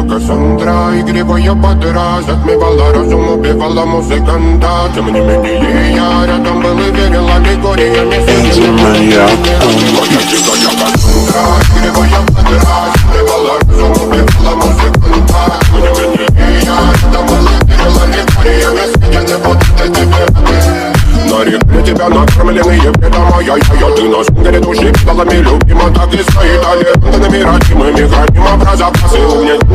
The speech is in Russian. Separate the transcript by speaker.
Speaker 1: ее Кассандра. Игривая подра затмевала разум, убивала музыканта. Тем не менее я рядом был и верил аллегориями. Моя дикая Кассандра. Игривая подра затмевала разум, убивала музыканта. Тем не менее я рядом был и верил аллегориями. Съедены вот эти веры. На реке тебя накормленные бредом, ай-яй-яй. Ты на сунгере души педалами любима, так и стоит. А легендами родимыми храним образа.